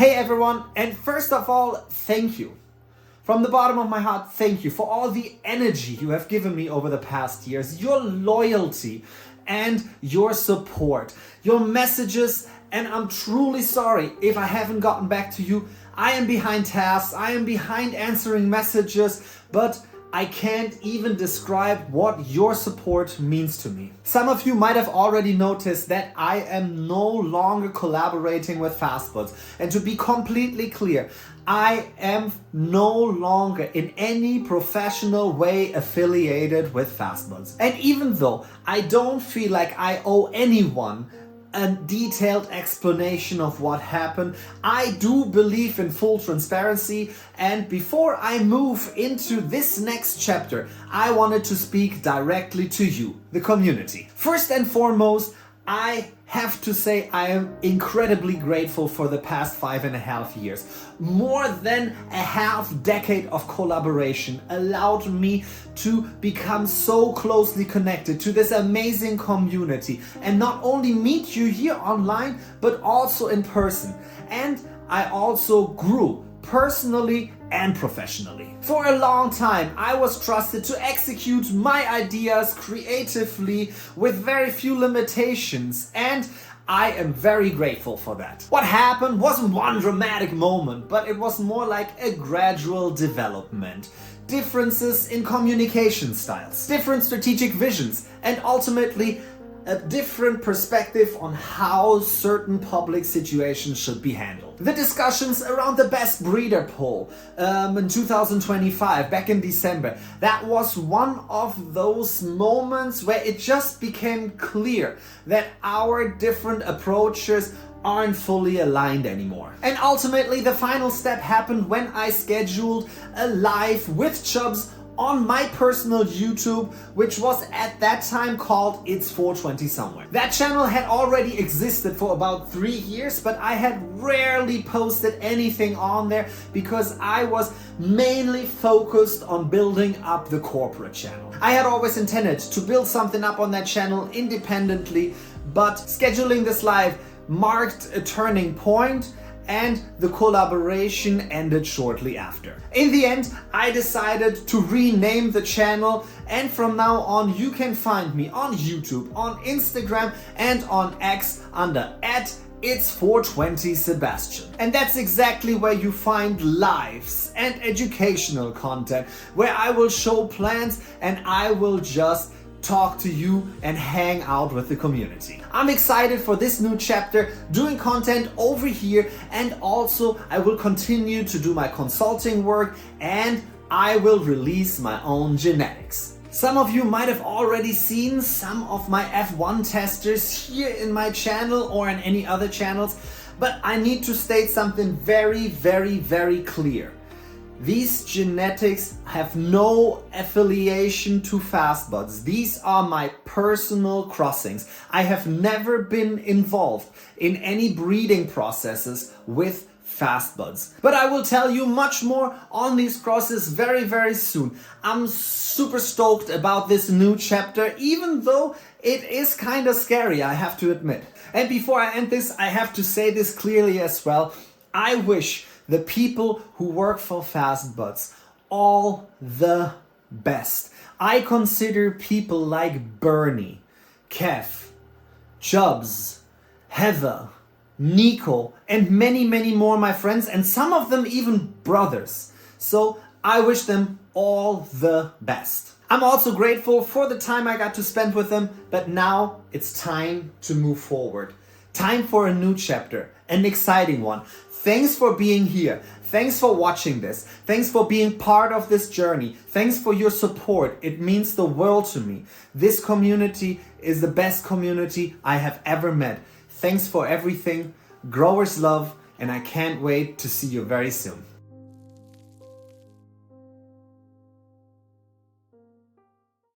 Hey everyone, and first of all, thank you. From the bottom of my heart, thank you for all the energy you have given me over the past years, your loyalty and your support, your messages, and I'm truly sorry if I haven't gotten back to you. I am behind tasks, I am behind answering messages, but I can't even describe what your support means to me. Some of you might have already noticed that I am no longer collaborating with Fastbuds. And to be completely clear, I am no longer in any professional way affiliated with Fastbuds. And even though I don't feel like I owe anyone a detailed explanation of what happened, I do believe in full transparency, and before I move into this next chapter, I wanted to speak directly to you, the community. First and foremost, I have to say I am incredibly grateful for the past 5.5 years. More than a half decade of collaboration allowed me to become so closely connected to this amazing community and not only meet you here online, but also in person. And I also grew personally and professionally. For a long time, I was trusted to execute my ideas creatively with very few limitations, and I am very grateful for that. What happened wasn't one dramatic moment, but it was more like a gradual development. Differences in communication styles, different strategic visions, and ultimately a different perspective on how certain public situations should be handled. The discussions around the best breeder poll in 2025, back in December, that was one of those moments where it just became clear that our different approaches aren't fully aligned anymore. And ultimately the final step happened when I scheduled a live with Chubbs on my personal YouTube, which was at that time called It's 420 Somewhere. That channel had already existed for about 3 years, but I had rarely posted anything on there because I was mainly focused on building up the corporate channel. I had always intended to build something up on that channel independently, but scheduling this live marked a turning point, and the collaboration ended shortly after. In the end, I decided to rename the channel, and from now on you can find me on YouTube, on Instagram, and on X under @It's420 Sebastian. And that's exactly where you find lives and educational content, where I will show plans and I will just talk to you and hang out with the community. I'm excited for this new chapter, doing content over here, and also I will continue to do my consulting work and I will release my own genetics. Some of you might have already seen some of my F1 testers here in my channel or in any other channels, but I need to state something very clear. These genetics have no affiliation to Fastbuds. These are my personal crossings. I have never been involved in any breeding processes with Fastbuds. But I will tell you much more on these crosses very soon. I'm super stoked about this new chapter, even though it is kind of scary, I have to admit. And before I end this, I have to say this clearly as well. I wish the people who work for Fastbuds all the best. I consider people like Bernie, Kev, Chubbs, Heather, Nico, and many more my friends, and some of them even brothers. So I wish them all the best. I'm also grateful for the time I got to spend with them, but now it's time to move forward. Time for a new chapter, an exciting one. Thanks for being here. Thanks for watching this. Thanks for being part of this journey. Thanks for your support. It means the world to me. This community is the best community I have ever met. Thanks for everything. Growers love, and I can't wait to see you very soon.